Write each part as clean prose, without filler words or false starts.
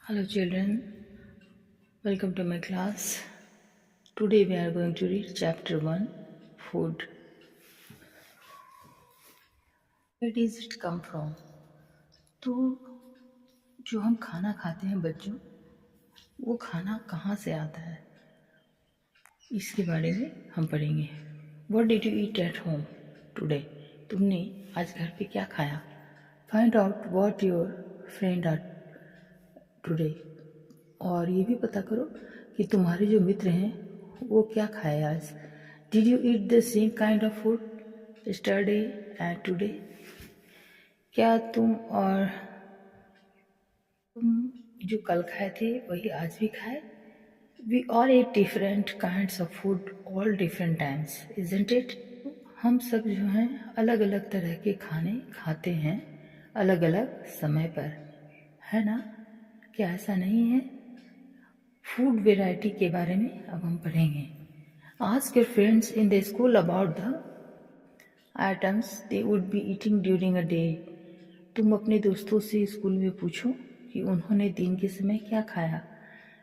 Hello children, welcome to my class. Today we are going to read chapter 1, Food. Where does it come from? तो जो हम खाना खाते हैं बच्चों, वो खाना कहाँ से आता है, इसके बारे में हम पढ़ेंगे. What did you eat at home today? तुमने आज घर पे क्या खाया? Find out what your friend are today. और ये भी पता करो कि तुम्हारे जो मित्र हैं वो क्या खाए आज. Did you eat the same kind of food yesterday and today? क्या तुम जो कल खाए थे वही आज भी खाए? We all eat different kinds of food all different times, isn't it? हम सब जो हैं अलग अलग तरह के खाने खाते हैं अलग अलग समय पर, है ना? क्या ऐसा नहीं है? फूड वेराइटी के बारे में अब हम पढ़ेंगे. Ask your friends in the school about the items they would be eating during a day. तुम अपने दोस्तों से स्कूल में पूछो कि उन्होंने दिन के समय क्या खाया.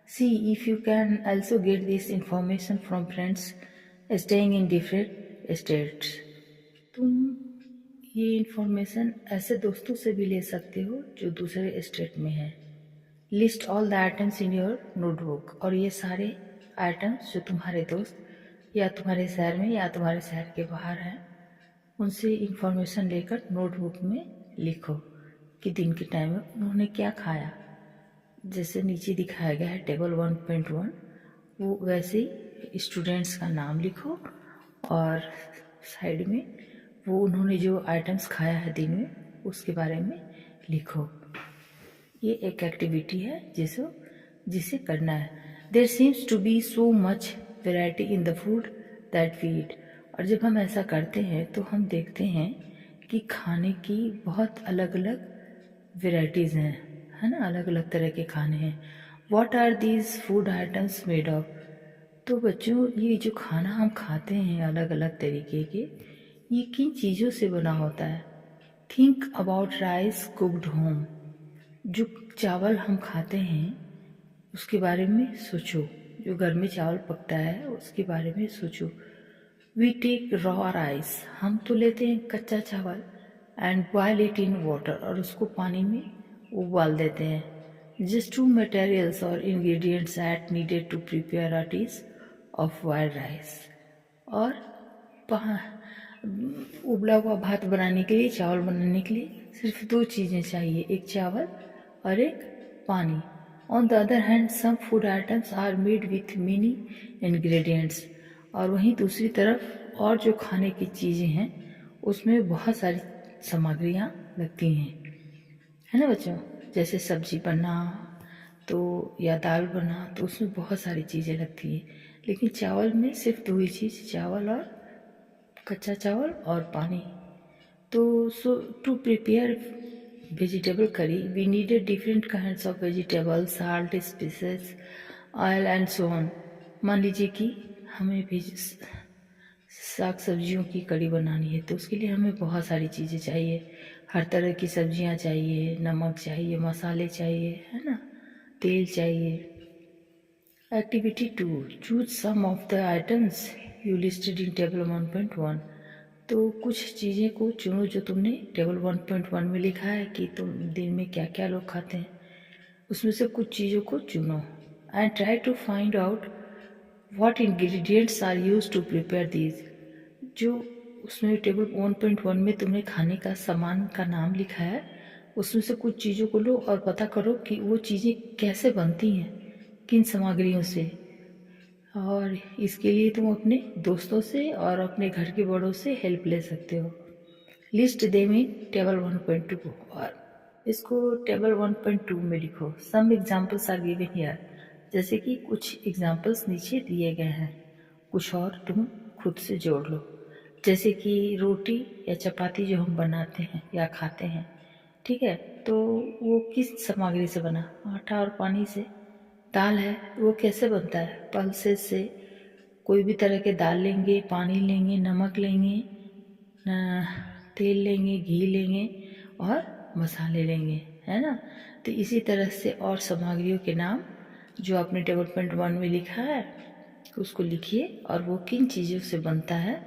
See if you can also get this information from friends staying in different states. तुम ये इंफॉर्मेशन ऐसे दोस्तों से भी ले सकते हो जो दूसरे स्टेट में हैं. List all the items in your notebook. और ये सारे आइटम्स जो तुम्हारे दोस्त या तुम्हारे शहर में या तुम्हारे शहर के बाहर हैं उनसे इंफॉर्मेशन लेकर नोटबुक में लिखो कि दिन के टाइम में उन्होंने क्या खाया. जैसे नीचे दिखाया गया है टेबल 1.1, वो वैसे ही स्टूडेंट्स का नाम लिखो और साइड में वो उन्होंने जो आइटम्स खाया है दिन में उसके बारे में लिखो. ये एक एक्टिविटी है जिसे करना है. There seems to be so much variety in the food that we eat. और जब हम ऐसा करते हैं तो हम देखते हैं कि खाने की बहुत अलग अलग वेराइटीज़ हैं, है ना? अलग अलग तरह के खाने हैं. What are these food items made of? तो बच्चों ये जो खाना हम खाते हैं अलग अलग तरीके के, ये किन चीज़ों से बना होता है? Think about rice cooked home. जो चावल हम खाते हैं उसके बारे में सोचो. जो घर में चावल पकता है उसके बारे में सोचो. We take raw rice. हम तो लेते हैं कच्चा चावल and boil it in water. और उसको पानी में उबाल देते हैं. जस्ट टू मटेरियल्स और ingredients at needed to prepare a dish of boiled rice. और उबला हुआ भात बनाने के लिए, चावल बनाने के लिए सिर्फ दो चीज़ें चाहिए, एक चावल और एक पानी. On the other hand some food items are made with many ingredients. और वहीं दूसरी तरफ और जो खाने की चीज़ें हैं उसमें बहुत सारी सामग्रियाँ लगती हैं, है ना बच्चों? जैसे सब्जी बना तो या दाल बना तो उसमें बहुत सारी चीज़ें लगती हैं. लेकिन चावल में सिर्फ दो ही चीज़, चावल और कच्चा चावल और पानी. तो to prepare vegetable curry we needed different kinds of vegetable, salt, spices, oil and so on. मान लीजिए कि हमें साग सब्जियों की कड़ी बनानी है तो उसके लिए हमें बहुत सारी चीज़ें चाहिए. हर तरह की सब्जियां चाहिए, नमक चाहिए, मसाले चाहिए, है ना? तेल चाहिए. Activity 2, choose some of the items you listed in table 1.1. तो कुछ चीज़ें को चुनो जो तुमने टेबल 1.1 में लिखा है कि तुम दिन में क्या क्या लोग खाते हैं. उसमें से कुछ चीज़ों को चुनो and try to find out what ingredients are use to prepare these. जो उसमें टेबल 1.1 में तुमने खाने का सामान का नाम लिखा है उसमें से कुछ चीज़ों को लो और पता करो कि वो चीज़ें कैसे बनती हैं, किन सामग्रियों से. और इसके लिए तुम अपने दोस्तों से और अपने घर के बड़ों से हेल्प ले सकते हो. लिस्ट देम इन टेबल 1.2 और इसको टेबल 1.2 में लिखो. Some examples are given here. जैसे कि कुछ एग्जाम्पल्स नीचे दिए गए हैं, कुछ और तुम खुद से जोड़ लो. जैसे कि रोटी या चपाती जो हम बनाते हैं या खाते हैं, ठीक है, तो वो किस सामग्री से बना? आटा और पानी से. दाल है वो कैसे बनता है? पल्सेस से. कोई भी तरह के दाल लेंगे, पानी लेंगे, नमक लेंगे, तेल लेंगे, घी लेंगे और मसाले लेंगे, है ना? तो इसी तरह से और सामग्रियों के नाम जो आपने टेबल.1 में लिखा है उसको लिखिए और वो किन चीज़ों से बनता है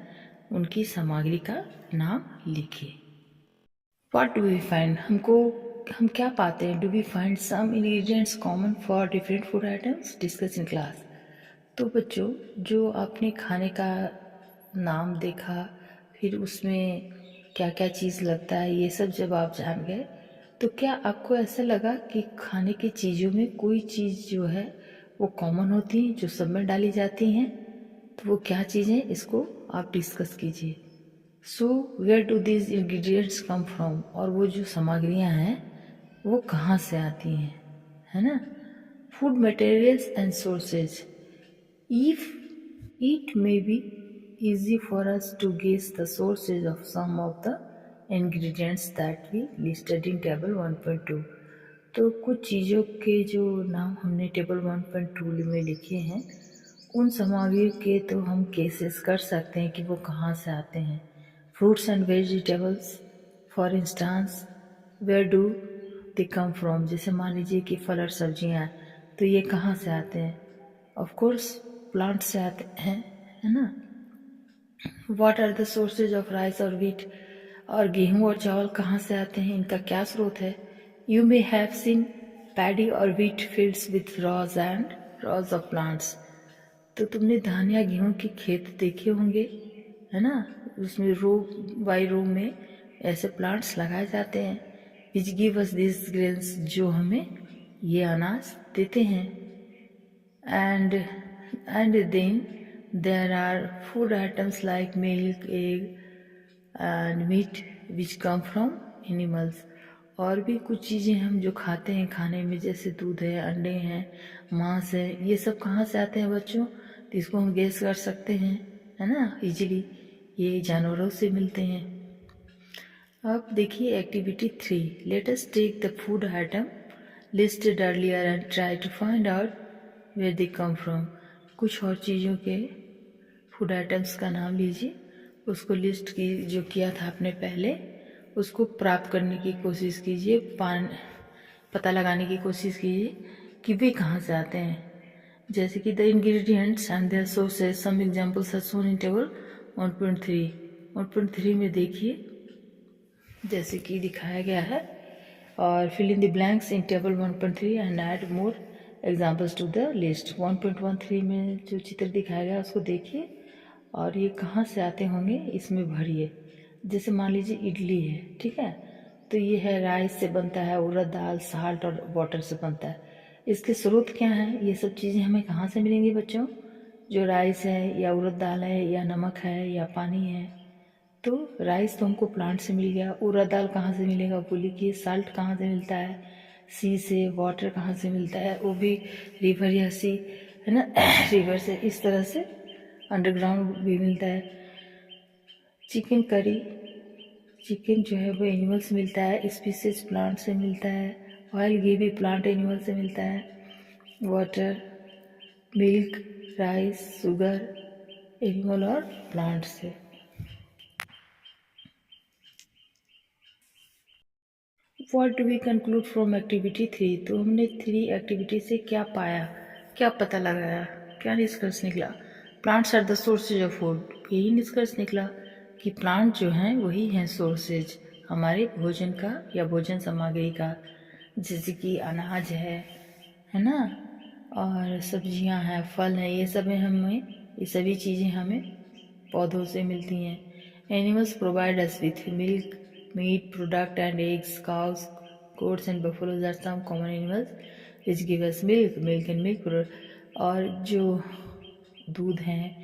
उनकी सामग्री का नाम लिखिए। What do we find? हम क्या पाते हैं? Do we find some ingredients common for different food items? Discuss in class. तो बच्चों, जो आपने खाने का नाम देखा, फिर उसमें क्या क्या चीज़ लगता है, ये सब जब आप जान गए, तो क्या आपको ऐसा लगा कि खाने की चीज़ों में कोई चीज़ जो है वो कॉमन होती है, जो सब में डाली जाती हैं? तो वो क्या चीज़ें, इसको आप डिस्कस कीजिए। So where do these ingredients come from? और वो जो सामग्रियाँ हैं वो कहाँ से आती हैं, है ना? Food materials and sources. If it may be easy for us to guess the sources of some of the ingredients that we listed in table 1.2। तो कुछ चीज़ों के जो नाम हमने टेबल 1.2 में लिखे हैं उन सामग्रियों के तो हम केसेस कर सकते हैं कि वो कहाँ से आते हैं। Fruits and vegetables for instance, where do they come from? जैसे मान लीजिए कि फल और सब्जियाँ, तो ये कहाँ से आते हैं? ऑफ कोर्स प्लांट से आते हैं, है ना? What are the sources of rice और व्हीट? और गेहूँ और चावल कहाँ से आते हैं, इनका क्या स्रोत है? You may have seen paddy और wheat fields with rows of plants. तो तुमने धान या गेहूँ के खेत देखे होंगे, है ना? उसमें रो बाई रो में ऐसे प्लांट्स लगाए जाते हैं, which give us this grains, जो हमें ये अनाज देते हैं। And then there are food items like milk, egg and meat which come from animals. और भी कुछ चीज़ें हम जो खाते हैं खाने में, जैसे दूध है, अंडे हैं, मांस है, ये सब कहाँ से आते हैं बच्चों? तो इसको हम गेस कर सकते हैं, है ना, इजीली। ये जानवरों से मिलते हैं। अब देखिए activity 3। Let us take the food item listed earlier and try to find out where they come from. कुछ और चीज़ों के फूड आइटम्स का नाम लीजिए, उसको लिस्ट की जो किया था आपने पहले, उसको प्राप्त करने की कोशिश कीजिए, पता लगाने की कोशिश कीजिए कि वे कहाँ से आते हैं। जैसे कि the ingredients and their sources, some examples are shown in table 1.3। 1.3 में देखिए जैसे कि दिखाया गया है, और fill in the blanks in table 1.3 and add more examples to the list. 1.13 में जो चित्र दिखाया गया उसको देखिए और ये कहाँ से आते होंगे इसमें भरिए। जैसे मान लीजिए इडली है, ठीक है, तो ये है राइस से बनता है, उड़द दाल, साल्ट और वाटर से बनता है। इसके स्रोत क्या हैं? ये सब चीज़ें हमें कहाँ से मिलेंगी बच्चों? जो राइस है या उड़द दाल है या नमक है या पानी है। तो राइस तो हमको प्लांट से मिल गया, उड़द दाल कहाँ से मिलेगा बोलिए कि? साल्ट कहाँ से मिलता है? सी से। वाटर कहाँ से मिलता है? वो भी रिवर या सी, है ना रिवर से। इस तरह से अंडरग्राउंड भी मिलता है। चिकन करी, चिकन जो है वो एनिमल से मिलता है, स्पीसीज प्लांट से मिलता है। ऑयल घी भी प्लांट एनिमल से मिलता है। Water, milk, rice, sugar animal और प्लांट से। What do we conclude from activity 3? तो हमने 3 एक्टिविटी से क्या पाया, क्या पता लगाया, क्या निष्कर्ष निकला? Plants are the sources of food. यही निष्कर्ष निकला कि प्लांट जो हैं वही हैं सोर्सेज हमारे भोजन का या भोजन सामग्री का। जैसे कि अनाज है ना, और सब्जियां हैं, फल हैं, ये सब हमें, ये सभी चीज़ें हमें पौधों से मिलती हैं। Animals provide us with milk, meat product and eggs. Cows, goats and buffaloes are some common animals which give us milk and milk product। और जो दूध हैं,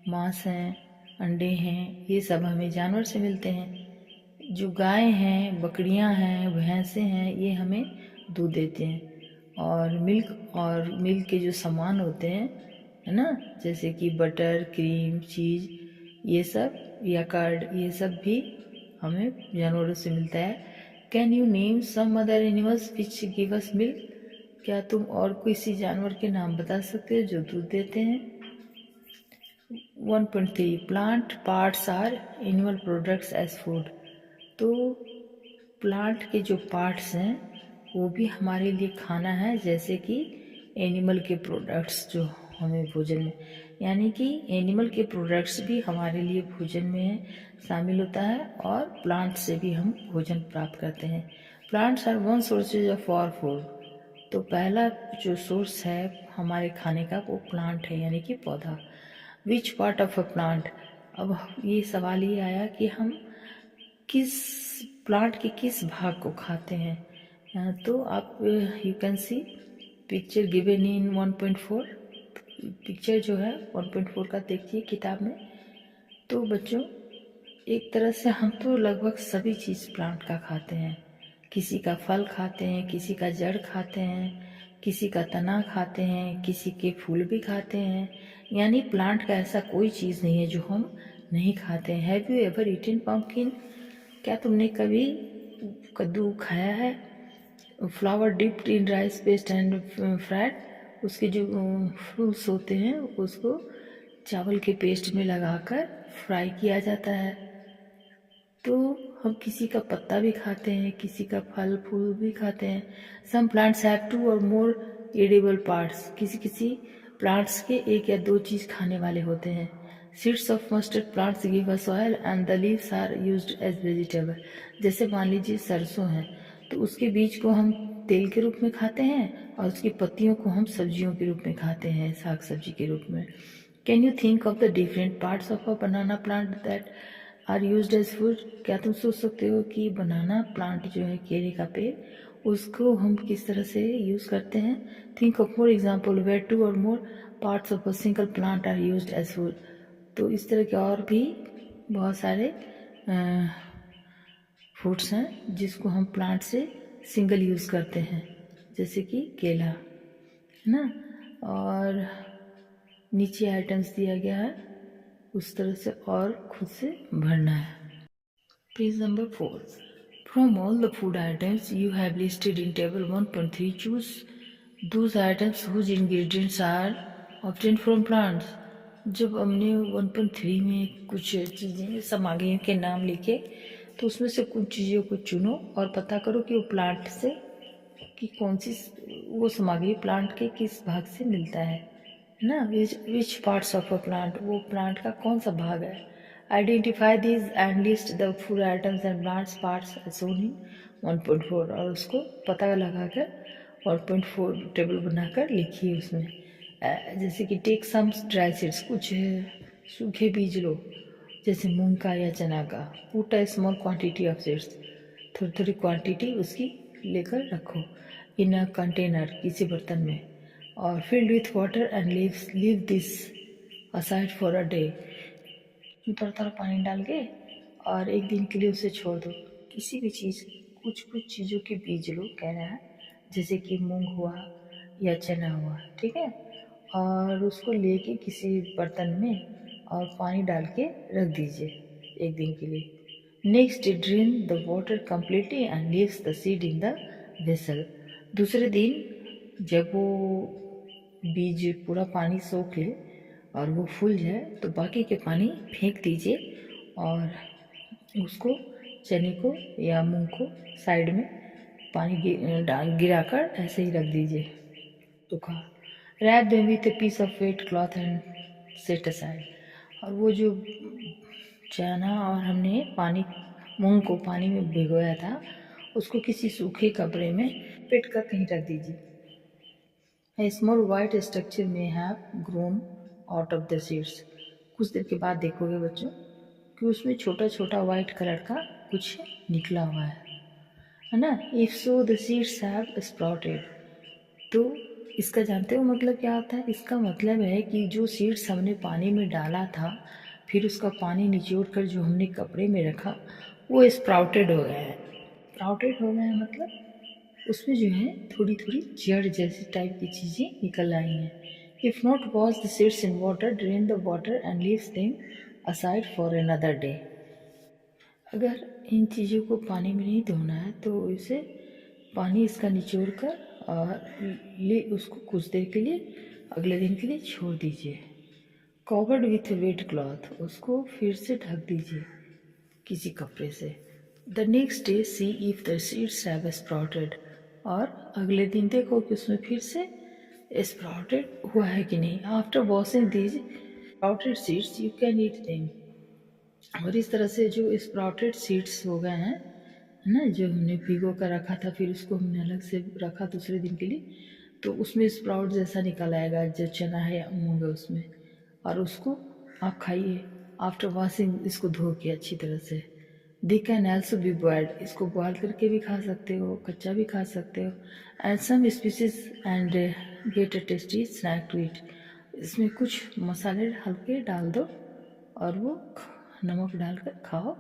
मांस हैं, अंडे हैं, ये सब हमें जानवर से मिलते हैं। जो गाय हैं, बकरियां हैं, भैंसें हैं, ये हमें दूध देते हैं। और मिल्क के जो सामान होते हैं, है ना, जैसे कि बटर, क्रीम, चीज़, ये सब या कर्ड, ये सब भी हमें जानवरों से मिलता है। Can you name some other animals which give us milk? क्या तुम और किसी जानवर के नाम बता सकते हो जो दूध देते हैं? 1.3 plant parts are animal products as food. तो प्लांट के जो पार्ट्स हैं वो भी हमारे लिए खाना है, जैसे कि एनिमल के प्रोडक्ट्स जो हमें भोजन में, यानी कि एनिमल के प्रोडक्ट्स भी हमारे लिए भोजन में शामिल होता है, और प्लांट से भी हम भोजन प्राप्त करते हैं। Plants are one sources of our food. तो पहला जो सोर्स है हमारे खाने का वो प्लांट है, यानी कि पौधा। Which part of a plant, अब ये सवाल ये आया कि हम किस प्लांट के किस भाग को खाते हैं। तो आप you can see picture given in 1.4, picture जो है 1.4 का देखिए किताब में। तो बच्चों, एक तरह से हम तो लगभग सभी चीज़ प्लांट का खाते हैं। किसी का फल खाते हैं, किसी का जड़ खाते हैं, किसी का तना खाते हैं, किसी के फूल भी खाते हैं। यानी प्लांट का ऐसा कोई चीज़ नहीं है जो हम नहीं खाते हैं। Have you ever eaten pumpkin, क्या तुमने कभी कद्दू खाया है? Flower dipped in rice paste and fried, उसके जो फ्रूट्स होते हैं उसको चावल के पेस्ट में लगाकर फ्राई किया जाता है। तो हम किसी का पत्ता भी खाते हैं, किसी का फल फूल भी खाते हैं। सम प्लांट्स हैव 2 और मोर एडिबल पार्ट्स, किसी किसी प्लांट्स के एक या दो चीज़ खाने वाले होते हैं। Seeds of mustard plants give us oil and the leaves are used as vegetable. जैसे मान लीजिए सरसों है, तो उसके बीज को हम तेल के रूप में खाते हैं, और उसकी पत्तियों को हम सब्जियों के रूप में खाते हैं, साग सब्जी के रूप में। Can you think of the different parts of a banana plant that are used as food, क्या तुम सोच सकते हो कि बनाना प्लांट जो है, केले का पेड़, उसको हम किस तरह से यूज़ करते हैं। Think of more example where 2 और more parts of a single plant are used as food. तो इस तरह के और भी बहुत सारे फ्रूट्स हैं जिसको हम प्लांट से सिंगल यूज़ करते हैं, जैसे कि केला, है ना। और नीचे आइटम्स दिया गया है, उस तरह से और खुद से भरना है। Page number 4. From all the food items you have listed in table 1.3, choose those items whose ingredients are obtained from plants. जब हमने 1.3 में कुछ चीज़ें सामग्रियों के नाम लिखे, तो उसमें से कुछ चीज़ों को चुनो और पता करो कि वो प्लांट से, कि कौन सी वो सामग्री प्लांट के किस भाग से मिलता है ना। Which parts of a plant, वो प्लांट का कौन सा भाग है। Identify these and list the food items and plants parts shown in 1.4, और उसको पता लगाकर 1.4 टेबल बनाकर लिखिए उसमें। जैसे कि टेक सम ड्राई सीड्स, कुछ सूखे बीज लो, जैसे मूंग का या चना का। Put a small quantity of seeds, थोड़ी थोड़ी क्वांटिटी उसकी लेकर रखो इन अ कंटेनर, किसी बर्तन में, और filled with water and leave this aside for a day. थोड़ा थोड़ा पानी डाल के और एक दिन के लिए उसे छोड़ दो। किसी भी चीज़, कुछ कुछ चीज़ों के बीज लो, कह रहा है, जैसे कि मूंग हुआ या चना हुआ, ठीक है, और उसको लेके किसी बर्तन में और पानी डाल के रख दीजिए एक दिन के लिए। Next drain the water completely and leaves the seed in the vessel. दूसरे दिन जब वो बीज पूरा पानी सोख ले और वो फूल जाए, तो बाकी के पानी फेंक दीजिए, और उसको, चने को या मूंग को साइड में पानी गिराकर ऐसे ही रख दीजिए सूखा। Wrap them with a piece of wet cloth and set aside. और वो जो चना और हमने मूंग को पानी में भिगोया था, उसको किसी सूखे कपड़े में पेट कर कहीं रख दीजिए। A small white structure may have grown out of the seeds. कुछ देर के बाद देखोगे बच्चों कि उसमें छोटा छोटा वाइट कलर का कुछ निकला हुआ है ना। If so the seeds have sprouted. तो इसका जानते हो मतलब क्या होता है? इसका मतलब है कि जो सीड्स हमने पानी में डाला था, फिर उसका पानी निचोड़ कर जो हमने कपड़े में रखा, वो स्प्राउटेड हो गया है। स्प्राउटेड हो गया है मतलब उसमें जो है थोड़ी थोड़ी जड़ जैसी टाइप की चीज़ें निकल आई हैं। If not wash the seeds in water, drain the water and leaves them aside for another day. अगर इन चीज़ों को पानी में नहीं धोना है तो इसे पानी इसका निचोड़ कर और उसको कुछ देर के लिए, अगले दिन के लिए छोड़ दीजिए। कवर्ड विथ वेट क्लॉथ, उसको फिर से ढक दीजिए किसी कपड़े से। The next day see if the seeds have sprouted. और अगले दिन देखो कि उसमें फिर से स्प्राउटेड हुआ है कि नहीं। After washing these sprouted seeds you can eat them. और इस तरह से जो स्प्राउटेड सीड्स हो गए हैं, है ना, जो हमने भिगो कर रखा था, फिर उसको हमने अलग से रखा दूसरे दिन के लिए, तो उसमें स्प्राउट जैसा निकल आएगा जो चना है या मूंग है उसमें, और उसको आप खाइए आफ्टर वॉशिंग, इसको धो के अच्छी तरह से। They can also be boiled, इसको बॉयल करके भी खा सकते हो, कच्चा भी खा सकते हो। And some species and get a tasty snack to eat. इसमें कुछ मसाले हल्के डाल दो और वो नमक डालकर खाओ।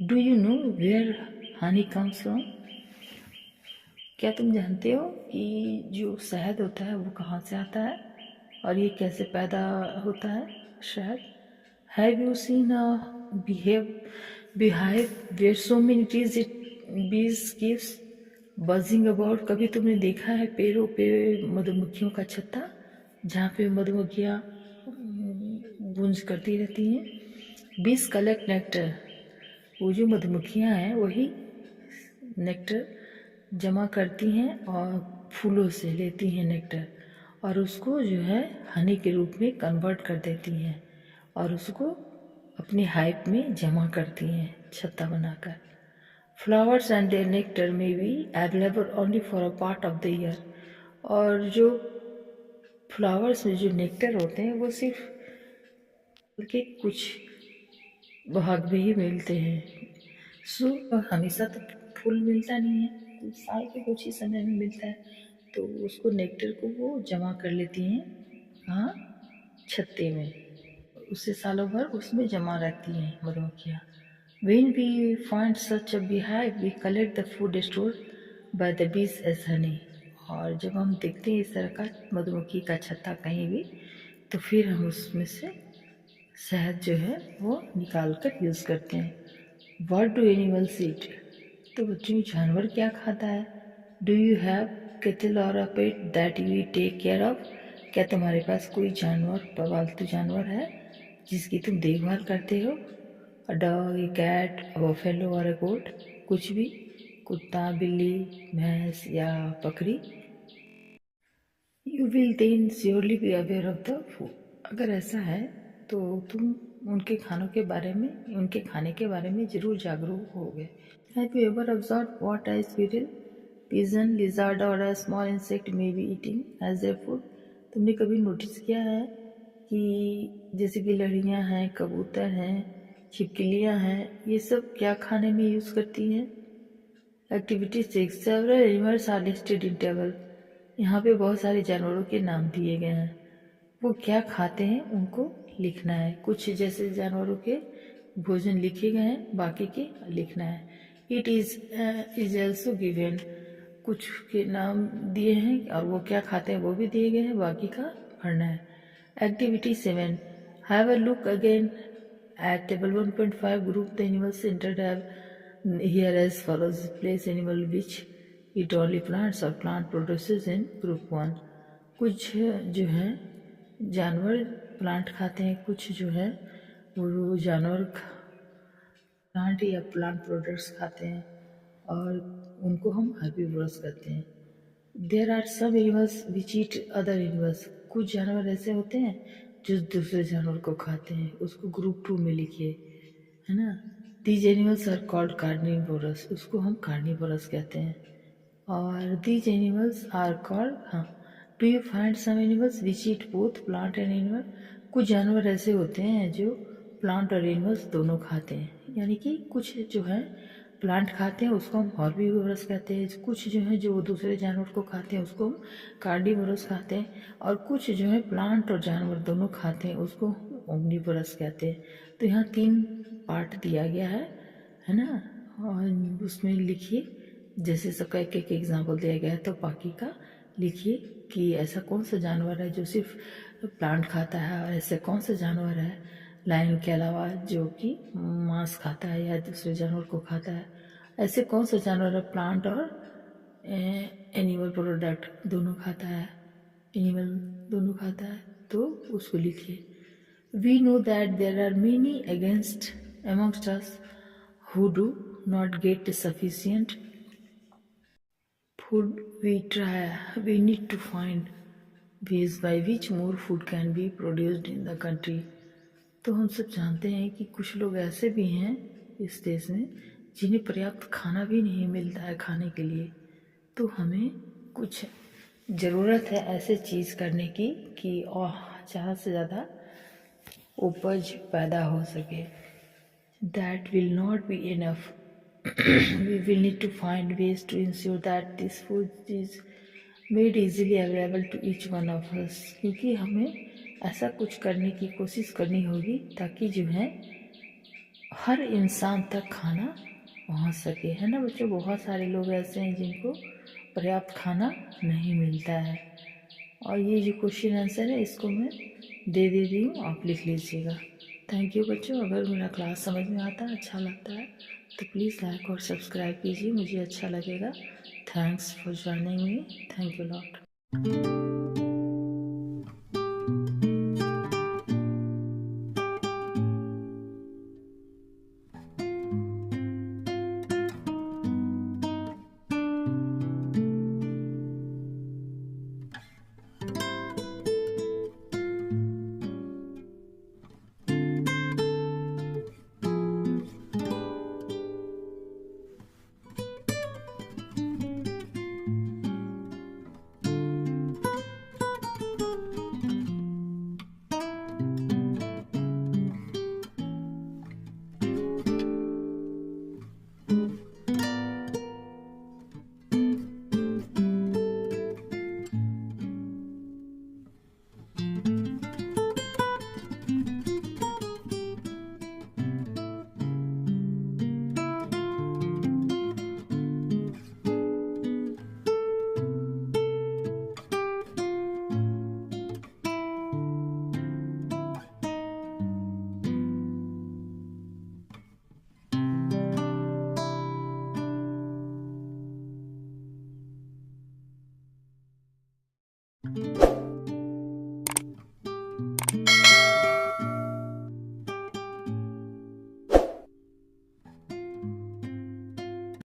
Do you know where honey comes from? क्या तुम जानते हो कि जो शहद होता है वो कहाँ से आता है और ये कैसे पैदा होता है शहद? Have you seen a behave beehive where so many trees it bees keeps buzzing about? कभी तुमने देखा है पेड़ों पे मधुमक्खियों का छत्ता जहाँ पे मधुमक्खियाँ गूंज करती रहती हैं? बीज कलेक्ट नेक्टर, वो जो मधुमक्खियाँ हैं वही नेक्टर जमा करती हैं और फूलों से लेती हैं नेक्टर, और उसको जो है हनी के रूप में कन्वर्ट कर देती हैं और उसको अपनी हाइव में जमा करती हैं छत्ता बनाकर। फ्लावर्स एंड देयर नेक्टर में be available only for a part of the year. और जो फ्लावर्स में जो नेक्टर होते हैं वो सिर्फ के कुछ भाग में ही मिलते हैं। सो हमेशा तो फूल मिलता नहीं है, तो साल के कुछ ही समय में मिलता है, तो उसको नेक्टर को वो जमा कर लेती हैं कहाँ, छत्ते में, उसे सालों भर उसमें जमा रहती हैं मधुमक्खियाँ। When we find such a beehive, we collect the food stored by the bees as honey. और जब हम देखते हैं इस तरह का मधुमक्खी का छत्ता कहीं भी, तो फिर हम उसमें से शहद जो है वो निकाल कर यूज़ करते हैं। What do animals eat? तो बच्चों जानवर क्या खाता है? डू यू हैव कैटल और a pet that you take care of? क्या तुम्हारे पास कोई जानवर, पालतू जानवर है जिसकी तुम देखभाल करते हो? A dog, a cat, a buffalo और अ गोट, कुछ भी, कुत्ता, बिल्ली, भैंस या बकरी। You will then surely be aware of the food. अगर ऐसा है तो तुम उनके खानों के बारे में, उनके खाने के बारे में जरूर जागरूक होगे। Have you ever observe what a squirrel, pigeon, lizard or a small insect may be eating as their food? तुमने कभी नोटिस किया है कि जैसे कि लड़ियाँ हैं, कबूतर हैं, छिपकलियाँ हैं, ये सब क्या खाने में यूज़ करती हैं? Activity 6, several animals are listed in table. यहाँ पे बहुत सारे जानवरों के नाम दिए गए हैं, वो क्या खाते हैं उनको लिखना है। कुछ जैसे जानवरों के भोजन लिखे गए हैं, बाकी के लिखना है। इट इज ऑल्सो गिवन, कुछ के नाम दिए हैं और वो क्या खाते हैं वो भी दिए गए हैं, बाकी का पढ़ना है। Activity 7, have a look again at table 1.5, group the animals entered here as follows. Place animal which eat only plants or plant produces in group 1. कुछ जो है जानवर प्लांट खाते हैं, कुछ जो है वो जानवर प्लांट या प्लांट प्रोडक्ट्स खाते हैं और उनको हम हर्बीवोरस कहते हैं। There are some animals which eat other animals, कुछ जानवर ऐसे होते हैं जो दूसरे जानवर को खाते हैं, उसको ग्रुप 2 में लिखिए, है ना। These animals are called carnivorous, उसको हम कार्निवोरस कहते हैं। और दीज एनिमल्स आर कॉल्ड, हाँ, do you find some animals which eat both plant and animal? कुछ जानवर ऐसे होते हैं जो प्लांट और एनिमल्स दोनों खाते हैं, यानी कि कुछ जो है प्लांट खाते हैं उसको हम हॉर्बीवोरस कहते हैं, कुछ जो है जो दूसरे जानवर को खाते हैं उसको हम कार्निवोरस कहते हैं, और कुछ जो है प्लांट और जानवर दोनों खाते हैं उसको ओमनिवोरस कहते हैं। तो यहाँ 3 पार्ट दिया गया है ना, और उसमें लिखिए, जैसे सबका एक एक एग्जाम्पल दिया गया है, तो बाकी का लिखिए कि ऐसा कौन सा जानवर है जो सिर्फ प्लांट खाता है, और ऐसे कौन सा जानवर है लायन के अलावा जो कि मांस खाता है या दूसरे जानवर को खाता है, ऐसे कौन सा जानवर है प्लांट और एनिमल प्रोडक्ट दोनों खाता है, एनिमल दोनों खाता है, तो उसको लिखिए। We know that there are many against amongst us who do not get sufficient food we try, we need to find ways by which more food can be produced in the country. तो हम सब जानते हैं कि कुछ लोग ऐसे भी हैं इस देश में जिन्हें पर्याप्त खाना भी नहीं मिलता है खाने के लिए। तो हमें कुछ ज़रूरत है ऐसे चीज़ करने की कि और ज़्यादा से ज़्यादा उपज पैदा हो सके। That will not be enough. We will need to find ways to ensure that this food is made easily available to each one of us, क्योंकि हमें ऐसा कुछ करने की कोशिश करनी होगी ताकि जो है हर इंसान तक खाना पहुंच सके, है ना बच्चों। बहुत सारे लोग ऐसे हैं जिनको पर्याप्त खाना नहीं मिलता है। और ये जो क्वेश्चन आंसर है इसको मैं दे दी हूँ, आप लिख लीजिएगा। थैंक यू बच्चों। अगर मेरा क्लास समझ में आता है, अच्छा लगता है तो प्लीज़ लाइक और सब्सक्राइब कीजिए, मुझे अच्छा लगेगा। Thanks for joining me. Thank you lot.